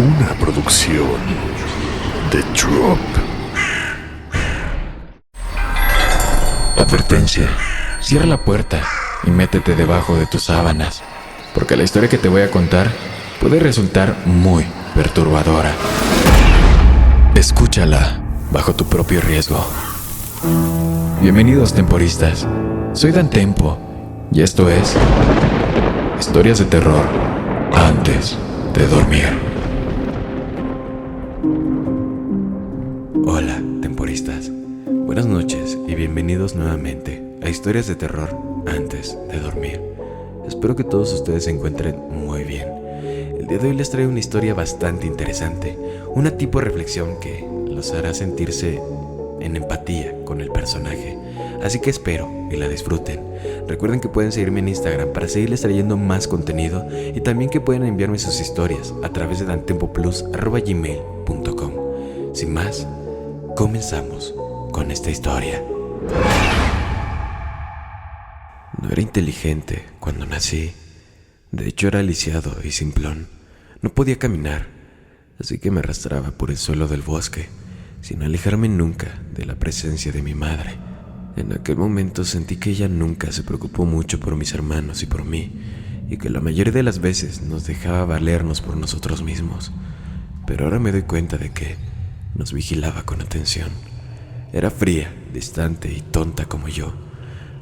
Una producción de Drop. Advertencia: cierra la puerta y métete debajo de tus sábanas, porque la historia que te voy a contar puede resultar muy perturbadora. Escúchala bajo tu propio riesgo. Bienvenidos, temporistas. Soy Dan Tempo y esto es Historias de Terror antes de dormir. Hola, temporistas. Buenas noches y bienvenidos nuevamente a Historias de Terror antes de dormir. Espero que todos ustedes se encuentren muy bien. El día de hoy les traigo una historia bastante interesante, una tipo de reflexión que los hará sentirse en empatía con el personaje. Así que espero y la disfruten. Recuerden que pueden seguirme en Instagram para seguirles trayendo más contenido y también que pueden enviarme sus historias a través de dantempoplus@gmail.com. Sin más, comenzamos con esta historia. No era inteligente cuando nací. De hecho, era lisiado y simplón. No podía caminar, así que me arrastraba por el suelo del bosque, sin alejarme nunca de la presencia de mi madre. En aquel momento sentí que ella nunca se preocupó mucho por mis hermanos y por mí, y que la mayoría de las veces nos dejaba valernos por nosotros mismos. Pero ahora me doy cuenta de que nos vigilaba con atención. Era fría, distante y tonta como yo,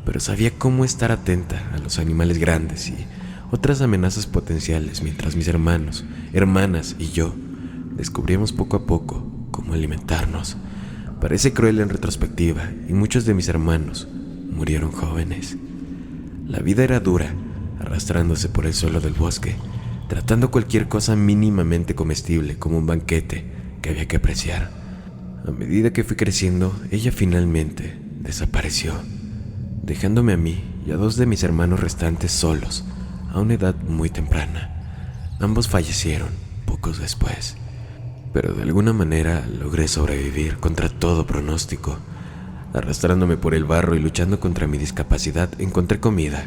pero sabía cómo estar atenta a los animales grandes y otras amenazas potenciales, mientras mis hermanos, hermanas y yo descubríamos poco a poco cómo alimentarnos. Parece cruel en retrospectiva, y muchos de mis hermanos murieron jóvenes. La vida era dura, arrastrándose por el suelo del bosque, tratando cualquier cosa mínimamente comestible como un banquete que había que apreciar. A medida que fui creciendo, ella finalmente desapareció, dejándome a mí y a dos de mis hermanos restantes solos a una edad muy temprana. Ambos fallecieron pocos después, pero de alguna manera logré sobrevivir contra todo pronóstico. Arrastrándome por el barro y luchando contra mi discapacidad, encontré comida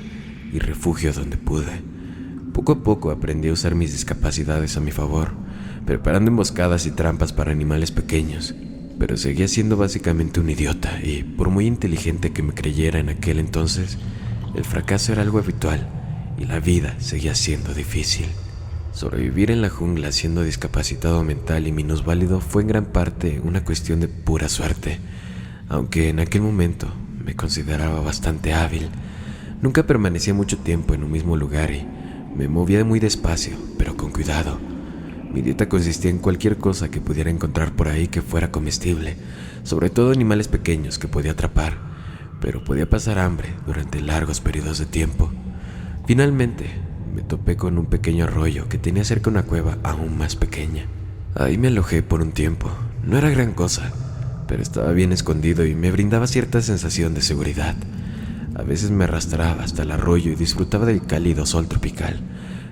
y refugio donde pude. Poco a poco aprendí a usar mis discapacidades a mi favor, preparando emboscadas y trampas para animales pequeños, pero seguía siendo básicamente un idiota y, por muy inteligente que me creyera en aquel entonces, el fracaso era algo habitual y la vida seguía siendo difícil. Sobrevivir en la jungla siendo discapacitado mental y minusválido fue en gran parte una cuestión de pura suerte, aunque en aquel momento me consideraba bastante hábil. Nunca permanecía mucho tiempo en un mismo lugar y me movía muy despacio, pero con cuidado. Mi dieta consistía en cualquier cosa que pudiera encontrar por ahí que fuera comestible, sobre todo animales pequeños que podía atrapar, pero podía pasar hambre durante largos periodos de tiempo. Finalmente, me topé con un pequeño arroyo que tenía cerca una cueva aún más pequeña. Ahí me alojé por un tiempo. No era gran cosa, pero estaba bien escondido y me brindaba cierta sensación de seguridad. A veces me arrastraba hasta el arroyo y disfrutaba del cálido sol tropical.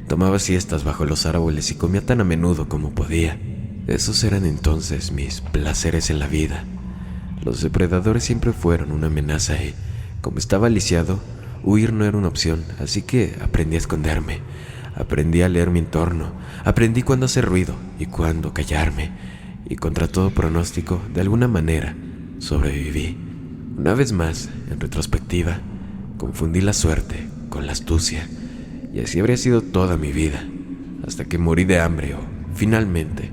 Tomaba siestas bajo los árboles y comía tan a menudo como podía. Esos eran entonces mis placeres en la vida. Los depredadores siempre fueron una amenaza y, como estaba lisiado, huir no era una opción, así que aprendí a esconderme. Aprendí a leer mi entorno, aprendí cuándo hacer ruido y cuándo callarme, y contra todo pronóstico, de alguna manera, sobreviví. Una vez más, en retrospectiva, confundí la suerte con la astucia, y así habría sido toda mi vida, hasta que morí de hambre o, finalmente,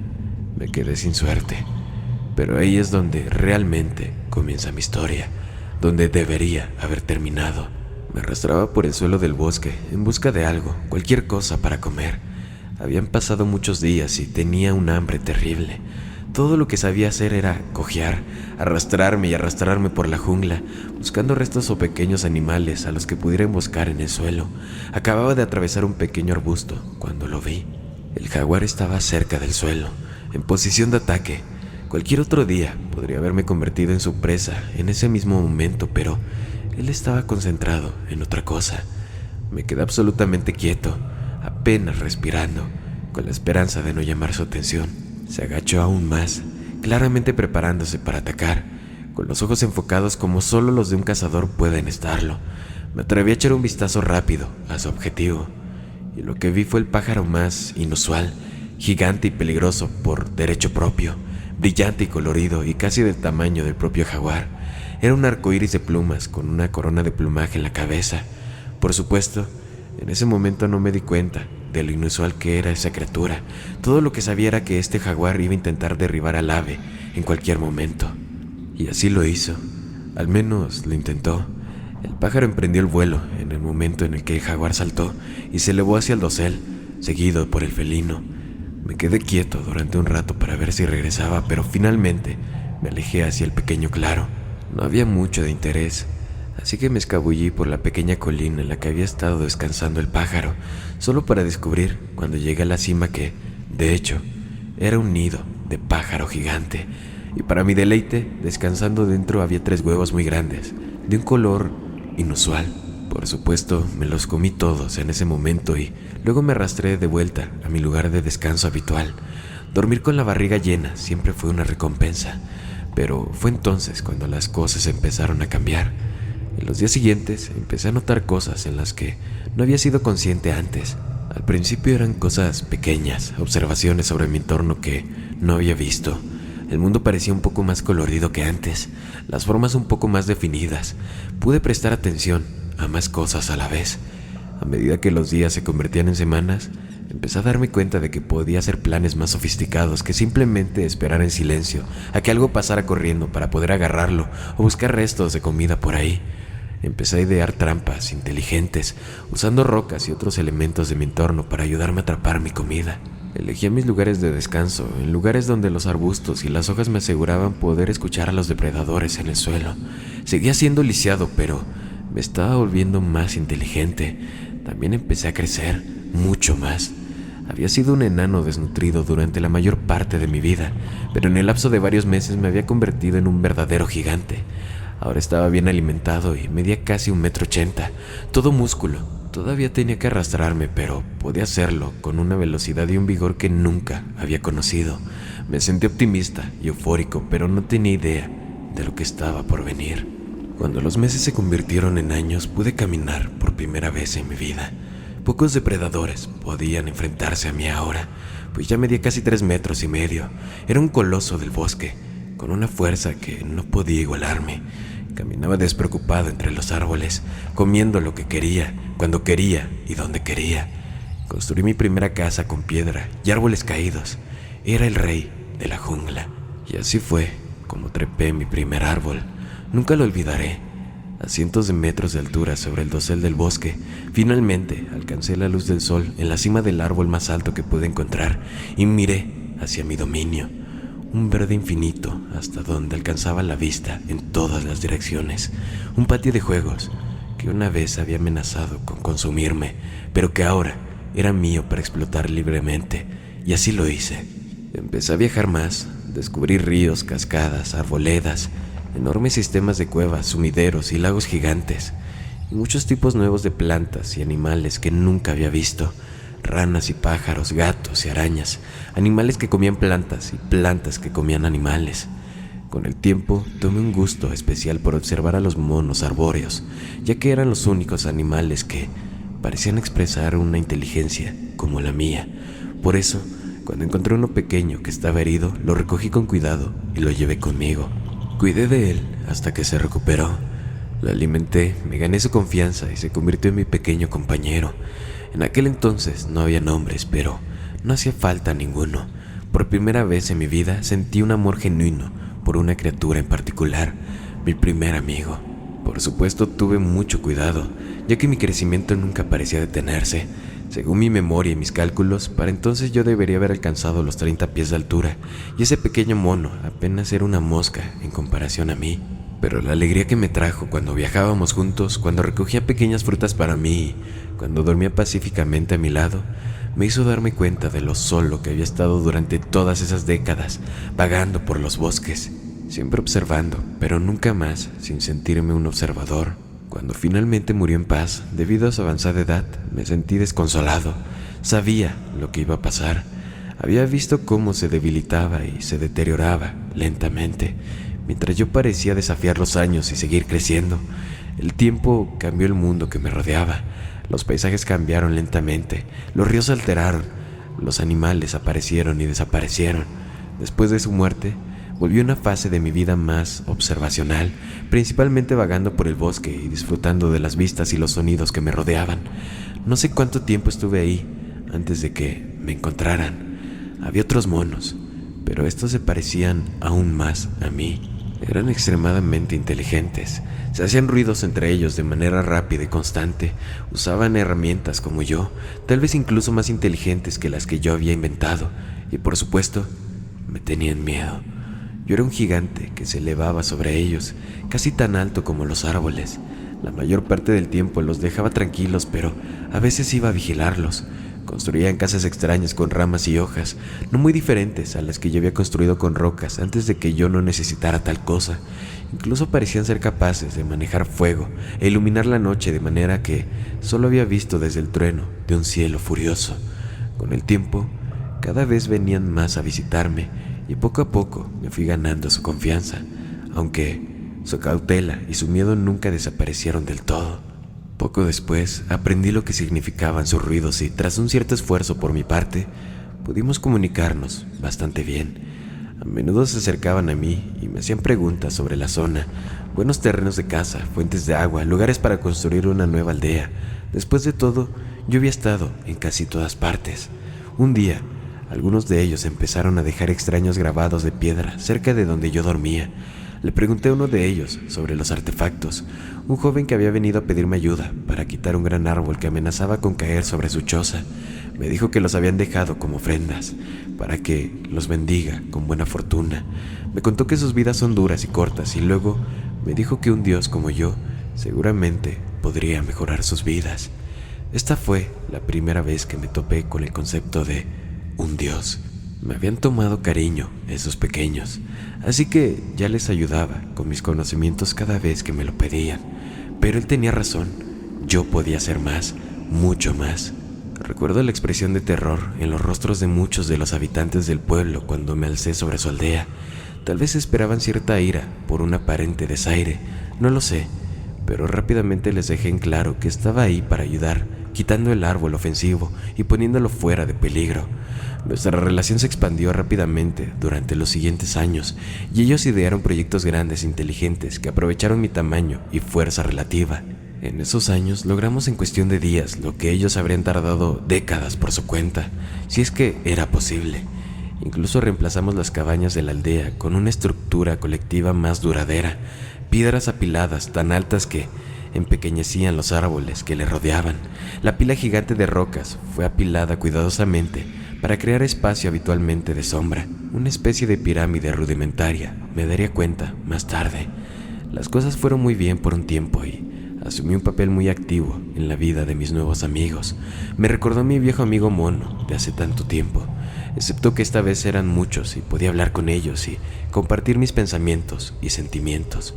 me quedé sin suerte. Pero ahí es donde realmente comienza mi historia, donde debería haber terminado. Me arrastraba por el suelo del bosque en busca de algo, cualquier cosa para comer. Habían pasado muchos días y tenía un hambre terrible. Todo lo que sabía hacer era cojear, arrastrarme y arrastrarme por la jungla, buscando restos o pequeños animales a los que pudiera emboscar en el suelo. Acababa de atravesar un pequeño arbusto cuando lo vi. El jaguar estaba cerca del suelo, en posición de ataque. Cualquier otro día podría haberme convertido en su presa en ese mismo momento, pero él estaba concentrado en otra cosa. Me quedé absolutamente quieto, apenas respirando, con la esperanza de no llamar su atención. Se agachó aún más, claramente preparándose para atacar, con los ojos enfocados como solo los de un cazador pueden estarlo. Me atreví a echar un vistazo rápido a su objetivo, y lo que vi fue el pájaro más inusual gigante y peligroso por derecho propio, brillante y colorido y casi del tamaño del propio jaguar. Era un arcoíris de plumas con una corona de plumaje en la cabeza. Por supuesto, en ese momento no me di cuenta de lo inusual que era esa criatura. Todo lo que sabía era que este jaguar iba a intentar derribar al ave en cualquier momento. Y así lo hizo. Al menos lo intentó. El pájaro emprendió el vuelo en el momento en el que el jaguar saltó y se elevó hacia el dosel, seguido por el felino. Me quedé quieto durante un rato para ver si regresaba, pero finalmente me alejé hacia el pequeño claro. No había mucho de interés, así que me escabullí por la pequeña colina en la que había estado descansando el pájaro, solo para descubrir cuando llegué a la cima que, de hecho, era un nido de pájaro gigante. Y para mi deleite, descansando dentro había 3 huevos muy grandes, de un color inusual. Por supuesto, me los comí todos en ese momento y luego me arrastré de vuelta a mi lugar de descanso habitual. Dormir con la barriga llena siempre fue una recompensa, pero fue entonces cuando las cosas empezaron a cambiar. En los días siguientes empecé a notar cosas en las que no había sido consciente antes. Al principio eran cosas pequeñas, observaciones sobre mi entorno que no había visto. El mundo parecía un poco más colorido que antes, las formas un poco más definidas. Pude prestar atención a más cosas a la vez. A medida que los días se convertían en semanas, empecé a darme cuenta de que podía hacer planes más sofisticados que simplemente esperar en silencio a que algo pasara corriendo para poder agarrarlo o buscar restos de comida por ahí. Empecé a idear trampas inteligentes, usando rocas y otros elementos de mi entorno para ayudarme a atrapar mi comida. Elegía mis lugares de descanso, en lugares donde los arbustos y las hojas me aseguraban poder escuchar a los depredadores en el suelo. Seguía siendo lisiado, pero me estaba volviendo más inteligente. También empecé a crecer, mucho más. Había sido un enano desnutrido durante la mayor parte de mi vida, pero en el lapso de varios meses me había convertido en un verdadero gigante. Ahora estaba bien alimentado y medía casi 1,80 m, todo músculo. Todavía tenía que arrastrarme, pero podía hacerlo con una velocidad y un vigor que nunca había conocido. Me sentí optimista y eufórico, pero no tenía idea de lo que estaba por venir. Cuando los meses se convirtieron en años, pude caminar por primera vez en mi vida. Pocos depredadores podían enfrentarse a mí ahora, pues ya medía casi 3,5 metros. Era un coloso del bosque, con una fuerza que no podía igualarme. Caminaba despreocupado entre los árboles, comiendo lo que quería, cuando quería y donde quería. Construí mi primera casa con piedra y árboles caídos. Era el rey de la jungla. Y así fue como trepé mi primer árbol. Nunca lo olvidaré. A cientos de metros de altura sobre el dosel del bosque, finalmente alcancé la luz del sol en la cima del árbol más alto que pude encontrar y miré hacia mi dominio. Un verde infinito hasta donde alcanzaba la vista en todas las direcciones. Un patio de juegos que una vez había amenazado con consumirme, pero que ahora era mío para explotar libremente. Y así lo hice. Empecé a viajar más, descubrí ríos, cascadas, arboledas, enormes sistemas de cuevas, sumideros y lagos gigantes, y muchos tipos nuevos de plantas y animales que nunca había visto. Ranas y pájaros, gatos y arañas, animales que comían plantas y plantas que comían animales. Con el tiempo tomé un gusto especial por observar a los monos arbóreos, ya que eran los únicos animales que parecían expresar una inteligencia como la mía. Por eso, cuando encontré uno pequeño que estaba herido, lo recogí con cuidado y lo llevé conmigo. Cuidé de él hasta que se recuperó. Lo alimenté, me gané su confianza y se convirtió en mi pequeño compañero. En aquel entonces no había nombres, pero no hacía falta ninguno. Por primera vez en mi vida sentí un amor genuino por una criatura en particular, mi primer amigo. Por supuesto tuve mucho cuidado, ya que mi crecimiento nunca parecía detenerse. Según mi memoria y mis cálculos, para entonces yo debería haber alcanzado los 30 pies de altura, y ese pequeño mono apenas era una mosca en comparación a mí. Pero la alegría que me trajo cuando viajábamos juntos, cuando recogía pequeñas frutas para mí, cuando dormía pacíficamente a mi lado, me hizo darme cuenta de lo solo que había estado durante todas esas décadas, vagando por los bosques, siempre observando, pero nunca más sin sentirme un observador. Cuando finalmente murió en paz, debido a su avanzada edad, me sentí desconsolado. Sabía lo que iba a pasar. Había visto cómo se debilitaba y se deterioraba lentamente, mientras yo parecía desafiar los años y seguir creciendo. El tiempo cambió el mundo que me rodeaba. Los paisajes cambiaron lentamente, los ríos se alteraron, Los animales aparecieron y desaparecieron. Después de su muerte, volvió una fase de mi vida más observacional, principalmente vagando por el bosque y disfrutando de las vistas y los sonidos que me rodeaban. No sé cuánto tiempo estuve ahí antes de que me encontraran. Había otros monos, pero estos se parecían aún más a mí. Eran extremadamente inteligentes. Se hacían ruidos entre ellos de manera rápida y constante. Usaban herramientas como yo, tal vez incluso más inteligentes que las que yo había inventado. Y por supuesto, me tenían miedo. Yo era un gigante que se elevaba sobre ellos, casi tan alto como los árboles. La mayor parte del tiempo los dejaba tranquilos, pero a veces iba a vigilarlos. Construían casas extrañas con ramas y hojas, no muy diferentes a las que yo había construido con rocas antes de que yo no necesitara tal cosa. Incluso parecían ser capaces de manejar fuego e iluminar la noche de manera que solo había visto desde el trueno de un cielo furioso. Con el tiempo, cada vez venían más a visitarme y poco a poco me fui ganando su confianza, aunque su cautela y su miedo nunca desaparecieron del todo. Poco después aprendí lo que significaban sus ruidos y tras un cierto esfuerzo por mi parte, pudimos comunicarnos bastante bien. A menudo se acercaban a mí y me hacían preguntas sobre la zona, buenos terrenos de caza, fuentes de agua, lugares para construir una nueva aldea. Después de todo, yo había estado en casi todas partes. Un día, algunos de ellos empezaron a dejar extraños grabados de piedra cerca de donde yo dormía. Le pregunté a uno de ellos sobre los artefactos, un joven que había venido a pedirme ayuda para quitar un gran árbol que amenazaba con caer sobre su choza. Me dijo que los habían dejado como ofrendas, para que los bendiga con buena fortuna. Me contó que sus vidas son duras y cortas y luego me dijo que un dios como yo seguramente podría mejorar sus vidas. Esta fue la primera vez que me topé con el concepto de un dios. Me habían tomado cariño esos pequeños, así que ya les ayudaba con mis conocimientos cada vez que me lo pedían. Pero él tenía razón, yo podía hacer más, mucho más. Recuerdo la expresión de terror en los rostros de muchos de los habitantes del pueblo cuando me alcé sobre su aldea. Tal vez esperaban cierta ira por un aparente desaire, no lo sé, pero rápidamente les dejé en claro que estaba ahí para ayudar, quitando el árbol ofensivo y poniéndolo fuera de peligro. Nuestra relación se expandió rápidamente durante los siguientes años y ellos idearon proyectos grandes e inteligentes que aprovecharon mi tamaño y fuerza relativa. En esos años logramos en cuestión de días lo que ellos habrían tardado décadas por su cuenta, si es que era posible. Incluso reemplazamos las cabañas de la aldea con una estructura colectiva más duradera, piedras apiladas tan altas que empequeñecían los árboles que le rodeaban. La pila gigante de rocas fue apilada cuidadosamente para crear espacio habitualmente de sombra, una especie de pirámide rudimentaria. Me daría cuenta más tarde. Las cosas fueron muy bien por un tiempo y asumí un papel muy activo en la vida de mis nuevos amigos. Me recordó a mi viejo amigo mono de hace tanto tiempo, excepto que esta vez eran muchos y podía hablar con ellos y compartir mis pensamientos y sentimientos.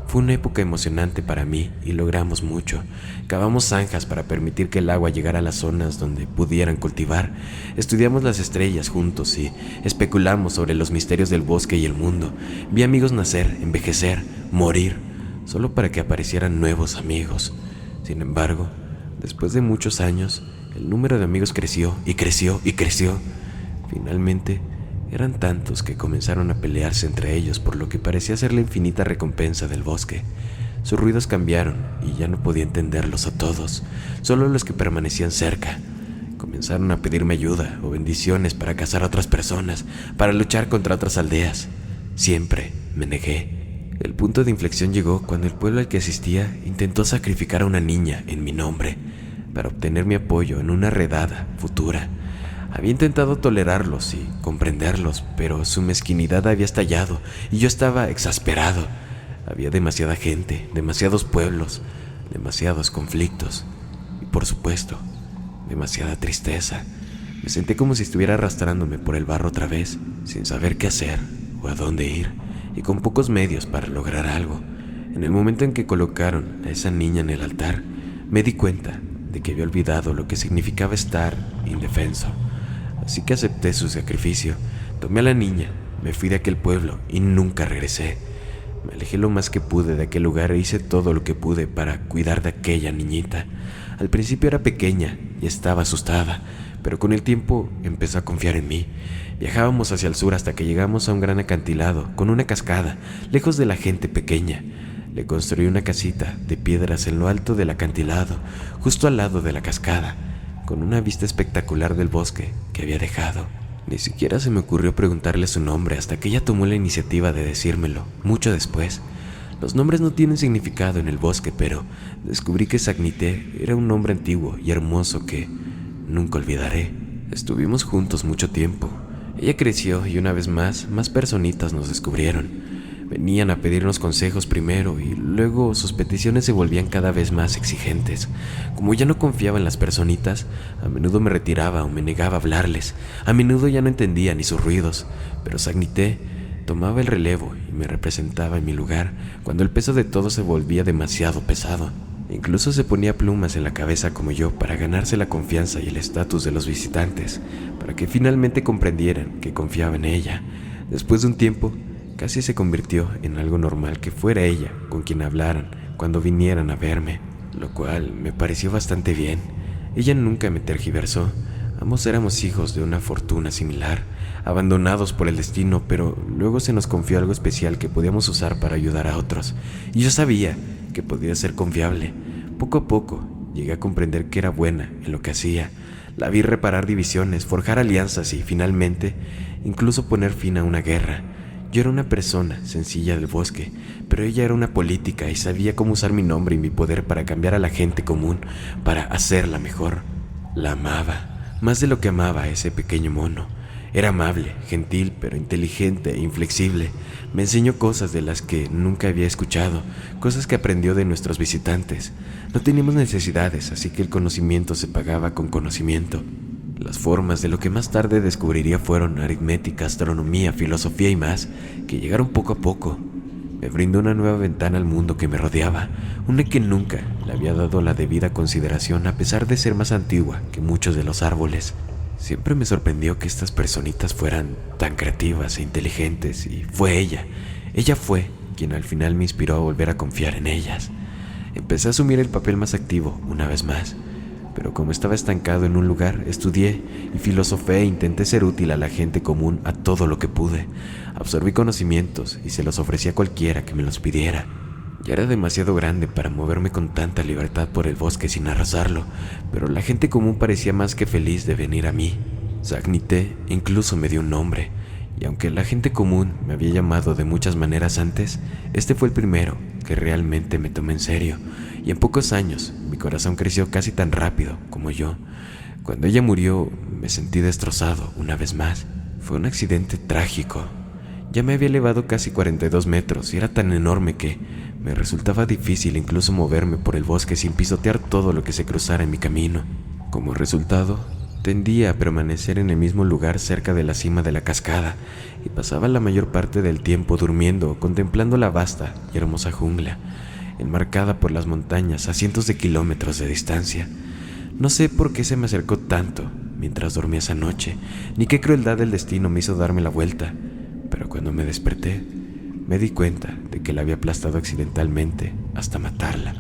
Fue una época emocionante para mí y logramos mucho. Cavamos zanjas para permitir que el agua llegara a las zonas donde pudieran cultivar. Estudiamos las estrellas juntos y especulamos sobre los misterios del bosque y el mundo. Vi amigos nacer, envejecer, morir, solo para que aparecieran nuevos amigos. Sin embargo, después de muchos años, el número de amigos creció y creció y creció. Finalmente, eran tantos que comenzaron a pelearse entre ellos por lo que parecía ser la infinita recompensa del bosque. Sus ruidos cambiaron y ya no podía entenderlos a todos, solo los que permanecían cerca. Comenzaron a pedirme ayuda o bendiciones para cazar a otras personas, para luchar contra otras aldeas. Siempre me negué. El punto de inflexión llegó cuando el pueblo al que asistía intentó sacrificar a una niña en mi nombre para obtener mi apoyo en una redada futura. Había intentado tolerarlos y comprenderlos, pero su mezquinidad había estallado y yo estaba exasperado. Había demasiada gente, demasiados pueblos, demasiados conflictos y, por supuesto, demasiada tristeza. Me sentí como si estuviera arrastrándome por el barro otra vez, sin saber qué hacer o a dónde ir, y con pocos medios para lograr algo. En el momento en que colocaron a esa niña en el altar, me di cuenta de que había olvidado lo que significaba estar indefenso. Así que acepté su sacrificio, tomé a la niña, me fui de aquel pueblo y nunca regresé. Me alejé lo más que pude de aquel lugar e hice todo lo que pude para cuidar de aquella niñita. Al principio era pequeña y estaba asustada, pero con el tiempo empezó a confiar en mí. Viajábamos hacia el sur hasta que llegamos a un gran acantilado con una cascada, lejos de la gente pequeña. Le construí una casita de piedras en lo alto del acantilado, justo al lado de la cascada, con una vista espectacular del bosque que había dejado. Ni siquiera se me ocurrió preguntarle su nombre hasta que ella tomó la iniciativa de decírmelo, mucho después. Los nombres no tienen significado en el bosque, pero descubrí que Sagnité era un nombre antiguo y hermoso que nunca olvidaré. Estuvimos juntos mucho tiempo. Ella creció y una vez más personitas nos descubrieron. Venían a pedirnos consejos primero y luego sus peticiones se volvían cada vez más exigentes. Como ya no confiaba en las personitas, a menudo me retiraba o me negaba a hablarles. A menudo ya no entendía ni sus ruidos, pero Sagnité tomaba el relevo y me representaba en mi lugar cuando el peso de todo se volvía demasiado pesado. Incluso se ponía plumas en la cabeza como yo para ganarse la confianza y el estatus de los visitantes, para que finalmente comprendieran que confiaba en ella. Después de un tiempo, casi se convirtió en algo normal que fuera ella con quien hablaran cuando vinieran a verme, lo cual me pareció bastante bien. Ella nunca me tergiversó. Ambos éramos hijos de una fortuna similar, abandonados por el destino, pero luego se nos confió algo especial que podíamos usar para ayudar a otros, y yo sabía que podía ser confiable. Poco a poco llegué a comprender que era buena en lo que hacía. La vi reparar divisiones, forjar alianzas y, finalmente, incluso poner fin a una guerra. Yo era una persona sencilla del bosque, pero ella era una política y sabía cómo usar mi nombre y mi poder para cambiar a la gente común, para hacerla mejor. La amaba, más de lo que amaba a ese pequeño mono. Era amable, gentil, pero inteligente e inflexible. Me enseñó cosas de las que nunca había escuchado, cosas que aprendió de nuestros visitantes. No teníamos necesidades, así que el conocimiento se pagaba con conocimiento. Las formas de lo que más tarde descubriría fueron aritmética, astronomía, filosofía y más, que llegaron poco a poco. Me brindó una nueva ventana al mundo que me rodeaba, una que nunca le había dado la debida consideración a pesar de ser más antigua que muchos de los árboles. Siempre me sorprendió que estas personitas fueran tan creativas e inteligentes, y fue ella. Ella fue quien al final me inspiró a volver a confiar en ellas. Empecé a asumir el papel más activo una vez más, pero como estaba estancado en un lugar, estudié y filosofé e intenté ser útil a la gente común a todo lo que pude. Absorbí conocimientos y se los ofrecí a cualquiera que me los pidiera. Ya era demasiado grande para moverme con tanta libertad por el bosque sin arrasarlo, pero la gente común parecía más que feliz de venir a mí. Sagnité incluso me dio un nombre, y aunque la gente común me había llamado de muchas maneras antes, este fue el primero que realmente me tomé en serio, y en pocos años mi corazón creció casi tan rápido como yo. Cuando ella murió, me sentí destrozado una vez más. Fue un accidente trágico. Ya me había elevado casi 42 metros y era tan enorme que me resultaba difícil incluso moverme por el bosque sin pisotear todo lo que se cruzara en mi camino. Como resultado, tendía a permanecer en el mismo lugar cerca de la cima de la cascada y pasaba la mayor parte del tiempo durmiendo o contemplando la vasta y hermosa jungla, enmarcada por las montañas a cientos de kilómetros de distancia. No sé por qué se me acercó tanto mientras dormía esa noche, ni qué crueldad del destino me hizo darme la vuelta, pero cuando me desperté, me di cuenta de que la había aplastado accidentalmente hasta matarla.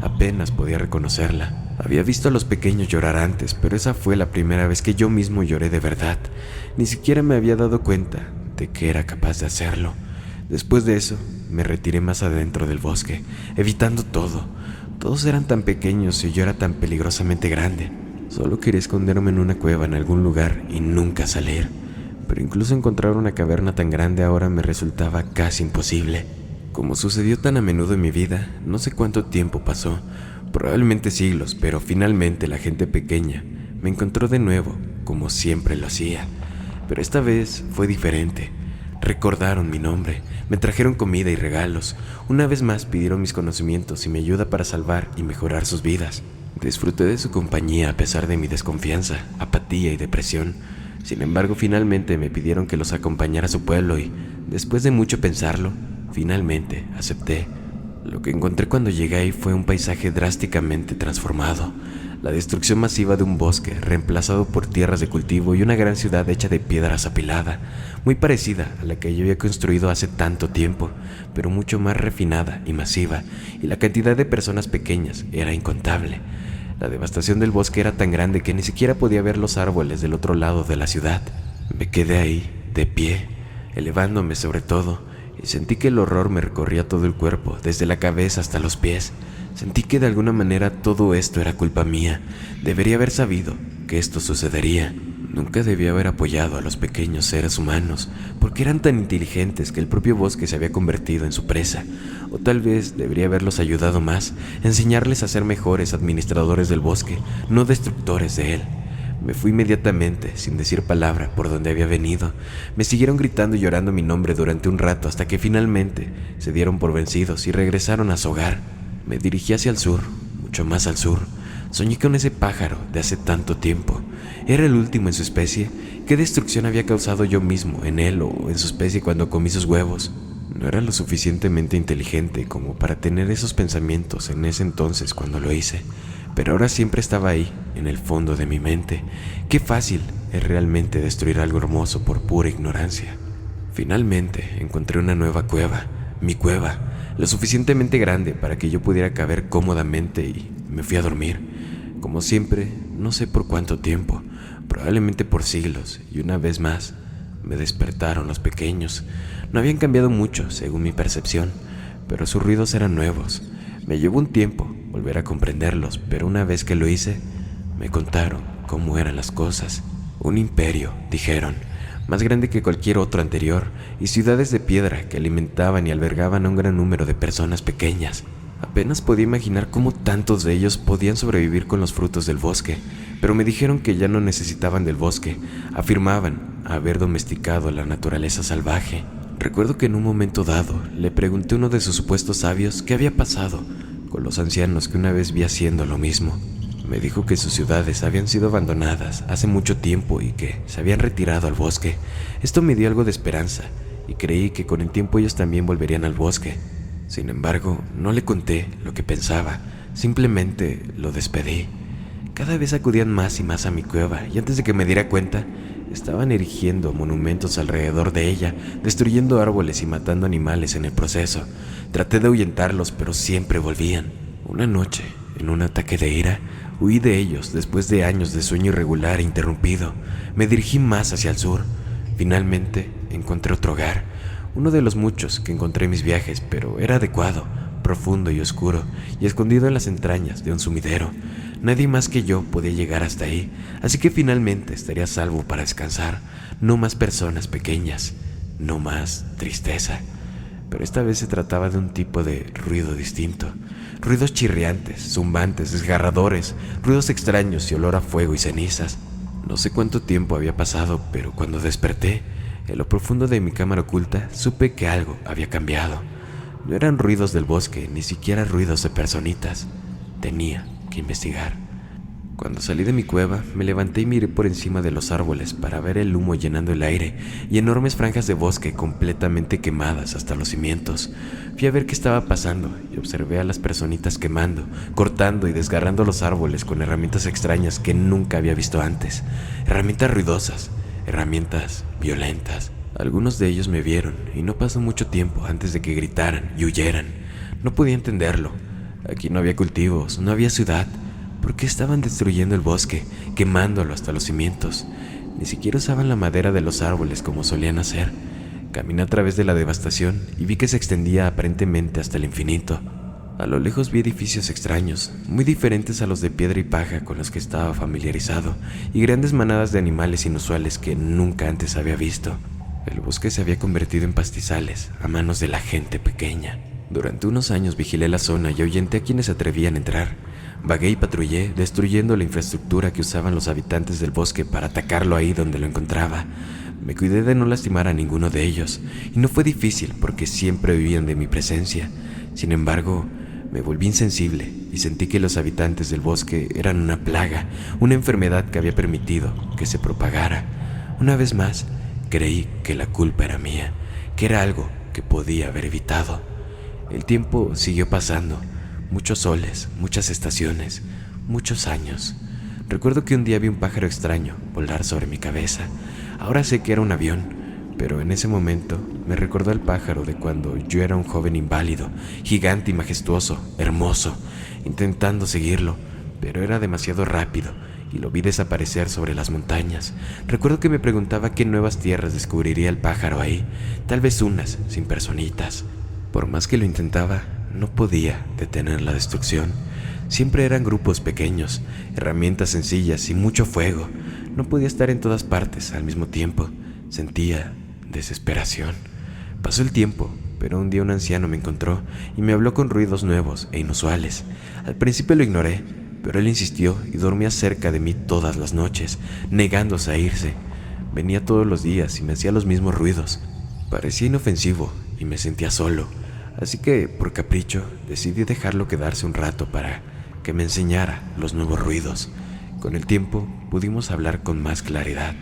Apenas podía reconocerla. Había visto a los pequeños llorar antes, pero esa fue la primera vez que yo mismo lloré de verdad. Ni siquiera me había dado cuenta de que era capaz de hacerlo. Después de eso, me retiré más adentro del bosque, evitando todo. Todos eran tan pequeños y yo era tan peligrosamente grande. Solo quería esconderme en una cueva en algún lugar y nunca salir. Pero incluso encontrar una caverna tan grande ahora me resultaba casi imposible. Como sucedió tan a menudo en mi vida, no sé cuánto tiempo pasó, probablemente siglos, pero finalmente la gente pequeña me encontró de nuevo, como siempre lo hacía. Pero esta vez fue diferente. Recordaron mi nombre, me trajeron comida y regalos. Una vez más pidieron mis conocimientos y mi ayuda para salvar y mejorar sus vidas. Disfruté de su compañía a pesar de mi desconfianza, apatía y depresión. Sin embargo, finalmente me pidieron que los acompañara a su pueblo y, después de mucho pensarlo, finalmente acepté. Lo que encontré cuando llegué ahí fue un paisaje drásticamente transformado. La destrucción masiva de un bosque reemplazado por tierras de cultivo y una gran ciudad hecha de piedras apilada, muy parecida a la que yo había construido hace tanto tiempo, pero mucho más refinada y masiva, y la cantidad de personas pequeñas era incontable. La devastación del bosque era tan grande que ni siquiera podía ver los árboles del otro lado de la ciudad. Me quedé ahí, de pie, elevándome sobre todo, y sentí que el horror me recorría todo el cuerpo, desde la cabeza hasta los pies. Sentí que de alguna manera todo esto era culpa mía. Debería haber sabido que esto sucedería. Nunca debía haber apoyado a los pequeños seres humanos, porque eran tan inteligentes que el propio bosque se había convertido en su presa. O tal vez debería haberlos ayudado más, enseñarles a ser mejores administradores del bosque, no destructores de él. Me fui inmediatamente, sin decir palabra, por donde había venido. Me siguieron gritando y llorando mi nombre durante un rato hasta que finalmente se dieron por vencidos y regresaron a su hogar. Me dirigí hacia el sur, mucho más al sur. Soñé con ese pájaro de hace tanto tiempo. Era el último en su especie. ¿Qué destrucción había causado yo mismo en él o en su especie cuando comí sus huevos? No era lo suficientemente inteligente como para tener esos pensamientos en ese entonces cuando lo hice, pero ahora siempre estaba ahí, en el fondo de mi mente. Qué fácil es realmente destruir algo hermoso por pura ignorancia. Finalmente encontré una nueva cueva, mi cueva, lo suficientemente grande para que yo pudiera caber cómodamente, y me fui a dormir. Como siempre, no sé por cuánto tiempo, probablemente por siglos, y una vez más me despertaron los pequeños. No habían cambiado mucho, según mi percepción, pero sus ruidos eran nuevos. Me llevó un tiempo volver a comprenderlos, pero una vez que lo hice, me contaron cómo eran las cosas. Un imperio, dijeron, más grande que cualquier otro anterior, y ciudades de piedra que alimentaban y albergaban a un gran número de personas pequeñas. Apenas podía imaginar cómo tantos de ellos podían sobrevivir con los frutos del bosque, pero me dijeron que ya no necesitaban del bosque. Afirmaban haber domesticado la naturaleza salvaje. Recuerdo que en un momento dado le pregunté a uno de sus supuestos sabios qué había pasado con los ancianos que una vez vi haciendo lo mismo. Me dijo que sus ciudades habían sido abandonadas hace mucho tiempo y que se habían retirado al bosque. Esto me dio algo de esperanza y creí que con el tiempo ellos también volverían al bosque. Sin embargo, no le conté lo que pensaba, simplemente lo despedí. Cada vez acudían más y más a mi cueva, y antes de que me diera cuenta, estaban erigiendo monumentos alrededor de ella, destruyendo árboles y matando animales en el proceso. Traté de ahuyentarlos, pero siempre volvían. Una noche, en un ataque de ira, huí de ellos después de años de sueño irregular e interrumpido. Me dirigí más hacia el sur. Finalmente, encontré otro hogar, uno de los muchos que encontré en mis viajes, pero era adecuado, profundo y oscuro, y escondido en las entrañas de un sumidero. Nadie más que yo podía llegar hasta ahí, así que finalmente estaría a salvo para descansar. No más personas pequeñas, no más tristeza. Pero esta vez se trataba de un tipo de ruido distinto. Ruidos chirriantes, zumbantes, desgarradores, ruidos extraños y olor a fuego y cenizas. No sé cuánto tiempo había pasado, pero cuando desperté, en lo profundo de mi cámara oculta, supe que algo había cambiado. No eran ruidos del bosque, ni siquiera ruidos de personitas. Tenía que investigar. Cuando salí de mi cueva, me levanté y miré por encima de los árboles para ver el humo llenando el aire y enormes franjas de bosque completamente quemadas hasta los cimientos. Fui a ver qué estaba pasando y observé a las personitas quemando, cortando y desgarrando los árboles con herramientas extrañas que nunca había visto antes. Herramientas ruidosas, herramientas violentas. Algunos de ellos me vieron y no pasó mucho tiempo antes de que gritaran y huyeran. No podía entenderlo. Aquí no había cultivos, no había ciudad. ¿Por qué estaban destruyendo el bosque, quemándolo hasta los cimientos? Ni siquiera usaban la madera de los árboles como solían hacer. Caminé a través de la devastación y vi que se extendía aparentemente hasta el infinito. A lo lejos vi edificios extraños, muy diferentes a los de piedra y paja con los que estaba familiarizado, y grandes manadas de animales inusuales que nunca antes había visto. El bosque se había convertido en pastizales a manos de la gente pequeña. Durante unos años vigilé la zona y ahuyenté a quienes se atrevían a entrar. Vagué y patrullé, destruyendo la infraestructura que usaban los habitantes del bosque para atacarlo ahí donde lo encontraba. Me cuidé de no lastimar a ninguno de ellos, y no fue difícil porque siempre vivían de mi presencia. Sin embargo, me volví insensible y sentí que los habitantes del bosque eran una plaga, una enfermedad que había permitido que se propagara. Una vez más, creí que la culpa era mía, que era algo que podía haber evitado. El tiempo siguió pasando, muchos soles, muchas estaciones, muchos años. Recuerdo que un día vi un pájaro extraño volar sobre mi cabeza. Ahora sé que era un avión, pero en ese momento me recordó al pájaro de cuando yo era un joven inválido, gigante y majestuoso, hermoso, intentando seguirlo, pero era demasiado rápido y lo vi desaparecer sobre las montañas. Recuerdo que me preguntaba qué nuevas tierras descubriría el pájaro ahí, tal vez unas sin personitas. Por más que lo intentaba, no podía detener la destrucción. Siempre eran grupos pequeños, herramientas sencillas y mucho fuego. No podía estar en todas partes al mismo tiempo. Sentía desesperación. Pasó el tiempo, pero un día un anciano me encontró y me habló con ruidos nuevos e inusuales. Al principio lo ignoré, pero él insistió y dormía cerca de mí todas las noches, negándose a irse. Venía todos los días y me hacía los mismos ruidos. Parecía inofensivo y me sentía solo, así que, por capricho, decidí dejarlo quedarse un rato para que me enseñara los nuevos ruidos. Con el tiempo pudimos hablar con más claridad.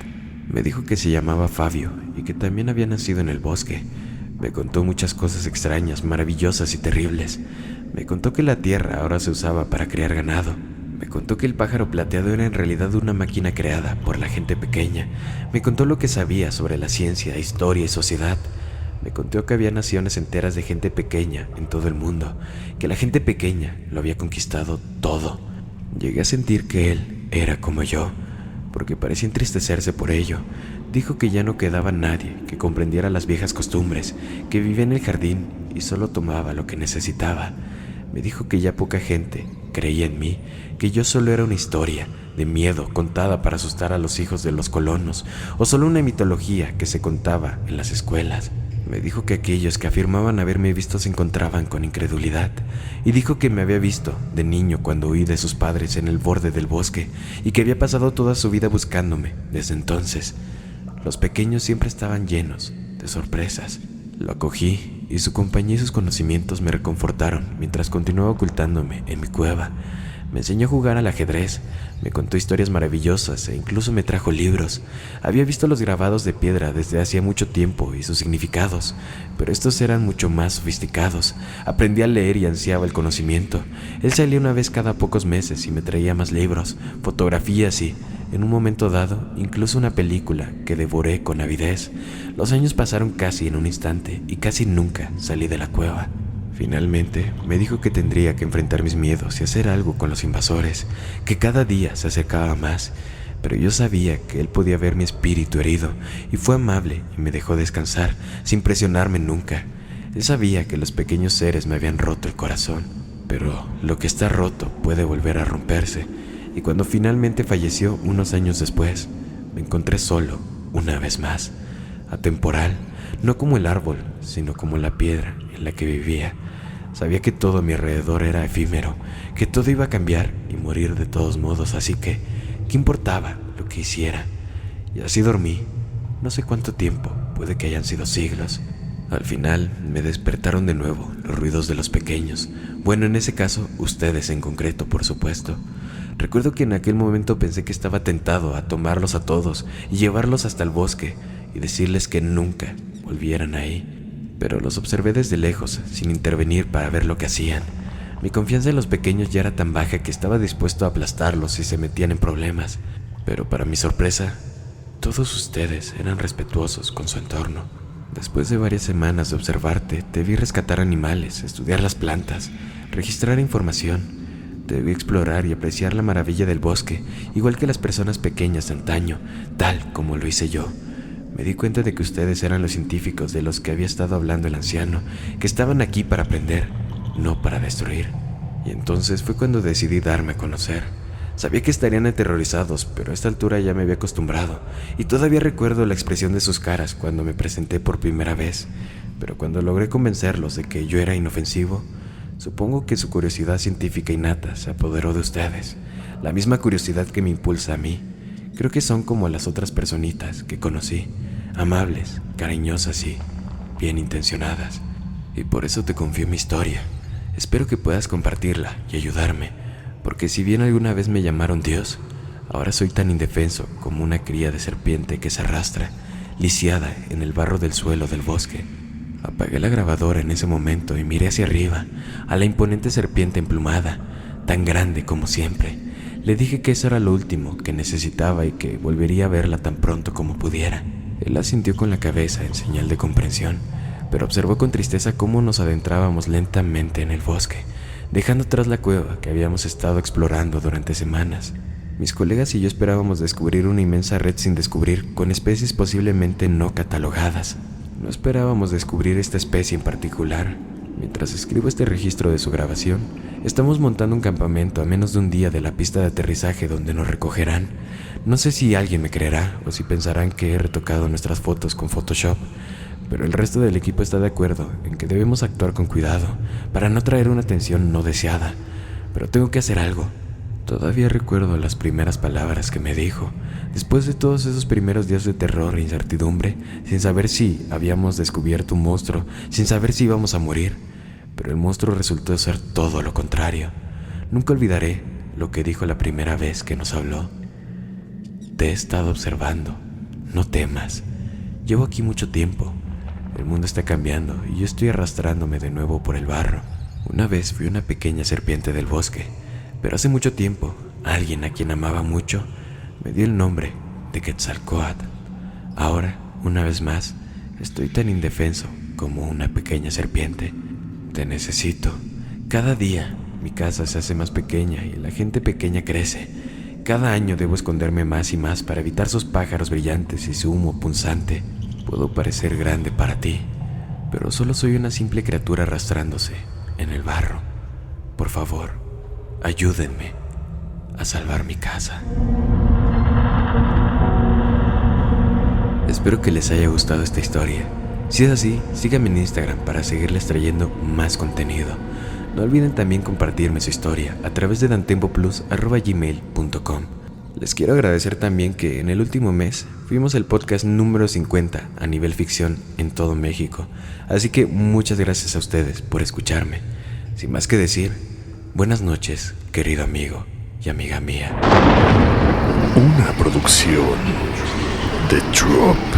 Me dijo que se llamaba Fabio y que también había nacido en el bosque. Me contó muchas cosas extrañas, maravillosas y terribles. Me contó que la tierra ahora se usaba para criar ganado. Me contó que el pájaro plateado era en realidad una máquina creada por la gente pequeña. Me contó lo que sabía sobre la ciencia, historia y sociedad. Me contó que había naciones enteras de gente pequeña en todo el mundo, que la gente pequeña lo había conquistado todo. Llegué a sentir que él era como yo, porque parecía entristecerse por ello. Dijo que ya no quedaba nadie que comprendiera las viejas costumbres, que vivía en el jardín y solo tomaba lo que necesitaba. Me dijo que ya poca gente creía en mí, que yo solo era una historia de miedo contada para asustar a los hijos de los colonos, o solo una mitología que se contaba en las escuelas. Me dijo que aquellos que afirmaban haberme visto se encontraban con incredulidad, y dijo que me había visto de niño cuando huí de sus padres en el borde del bosque, y que había pasado toda su vida buscándome desde entonces. Los pequeños siempre estaban llenos de sorpresas. Lo acogí y su compañía y sus conocimientos me reconfortaron mientras continuaba ocultándome en mi cueva. Me enseñó a jugar al ajedrez, me contó historias maravillosas e incluso me trajo libros. Había visto los grabados de piedra desde hacía mucho tiempo y sus significados, pero estos eran mucho más sofisticados. Aprendí a leer y ansiaba el conocimiento. Él salía una vez cada pocos meses y me traía más libros, fotografías y, en un momento dado, incluso una película que devoré con avidez. Los años pasaron casi en un instante y casi nunca salí de la cueva. Finalmente, me dijo que tendría que enfrentar mis miedos y hacer algo con los invasores, que cada día se acercaba más, pero yo sabía que él podía ver mi espíritu herido, y fue amable y me dejó descansar, sin presionarme nunca. Él sabía que los pequeños seres me habían roto el corazón, pero lo que está roto puede volver a romperse, y cuando finalmente falleció unos años después, me encontré solo una vez más, atemporal, no como el árbol, sino como la piedra en la que vivía. Sabía que todo a mi alrededor era efímero, que todo iba a cambiar y morir de todos modos, así que, ¿qué importaba lo que hiciera? Y así dormí, no sé cuánto tiempo, puede que hayan sido siglos. Al final me despertaron de nuevo los ruidos de los pequeños. Bueno, en ese caso, ustedes en concreto, por supuesto. Recuerdo que en aquel momento pensé que estaba tentado a tomarlos a todos y llevarlos hasta el bosque y decirles que nunca volvieran ahí. Pero los observé desde lejos, sin intervenir para ver lo que hacían. Mi confianza en los pequeños ya era tan baja que estaba dispuesto a aplastarlos si se metían en problemas. Pero para mi sorpresa, todos ustedes eran respetuosos con su entorno. Después de varias semanas de observarte, te vi rescatar animales, estudiar las plantas, registrar información. Te vi explorar y apreciar la maravilla del bosque, igual que las personas pequeñas de antaño, tal como lo hice yo. Me di cuenta de que ustedes eran los científicos de los que había estado hablando el anciano, que estaban aquí para aprender, no para destruir. Y entonces fue cuando decidí darme a conocer. Sabía que estarían aterrorizados, pero a esta altura ya me había acostumbrado, y todavía recuerdo la expresión de sus caras cuando me presenté por primera vez. Pero cuando logré convencerlos de que yo era inofensivo, supongo que su curiosidad científica innata se apoderó de ustedes, la misma curiosidad que me impulsa a mí. Creo que son como las otras personitas que conocí, amables, cariñosas y bien intencionadas. Y por eso te confío mi historia. Espero que puedas compartirla y ayudarme, porque si bien alguna vez me llamaron Dios, ahora soy tan indefenso como una cría de serpiente que se arrastra, lisiada en el barro del suelo del bosque. Apagué la grabadora en ese momento y miré hacia arriba, a la imponente serpiente emplumada, tan grande como siempre. Le dije que eso era lo último que necesitaba y que volvería a verla tan pronto como pudiera. Él asintió con la cabeza en señal de comprensión, pero observó con tristeza cómo nos adentrábamos lentamente en el bosque. dejando atrás la cueva que habíamos estado explorando durante semanas. Mis colegas y yo esperábamos descubrir una inmensa red sin descubrir, con especies posiblemente no catalogadas. No esperábamos descubrir esta especie en particular. Mientras escribo este registro de su grabación, estamos montando un campamento a menos de un día de la pista de aterrizaje donde nos recogerán. No sé si alguien me creerá o si pensarán que he retocado nuestras fotos con Photoshop, pero el resto del equipo está de acuerdo en que debemos actuar con cuidado para no traer una atención no deseada. Pero tengo que hacer algo. Todavía recuerdo las primeras palabras que me dijo, después de todos esos primeros días de terror e incertidumbre, sin saber si habíamos descubierto un monstruo, sin saber si íbamos a morir. Pero el monstruo resultó ser todo lo contrario. Nunca olvidaré lo que dijo la primera vez que nos habló. Te he estado observando, no temas. Llevo aquí mucho tiempo. El mundo está cambiando y yo estoy arrastrándome de nuevo por el barro. Una vez fui una pequeña serpiente del bosque, pero hace mucho tiempo, alguien a quien amaba mucho me dio el nombre de Quetzalcóatl. Ahora, una vez más, estoy tan indefenso como una pequeña serpiente. Te necesito. Cada día mi casa se hace más pequeña y la gente pequeña crece. Cada año debo esconderme más y más para evitar sus pájaros brillantes y su humo punzante. Puedo parecer grande para ti, pero solo soy una simple criatura arrastrándose en el barro. Por favor, ayúdenme a salvar mi casa. Espero que les haya gustado esta historia. Si es así, síganme en Instagram para seguirles trayendo más contenido. No olviden también compartirme su historia a través de dantempoplus@gmail.com. Les quiero agradecer también que en el último mes fuimos el podcast número 50 a nivel ficción en todo México. Así que muchas gracias a ustedes por escucharme. Sin más que decir, buenas noches, querido amigo y amiga mía. Una producción de Drop.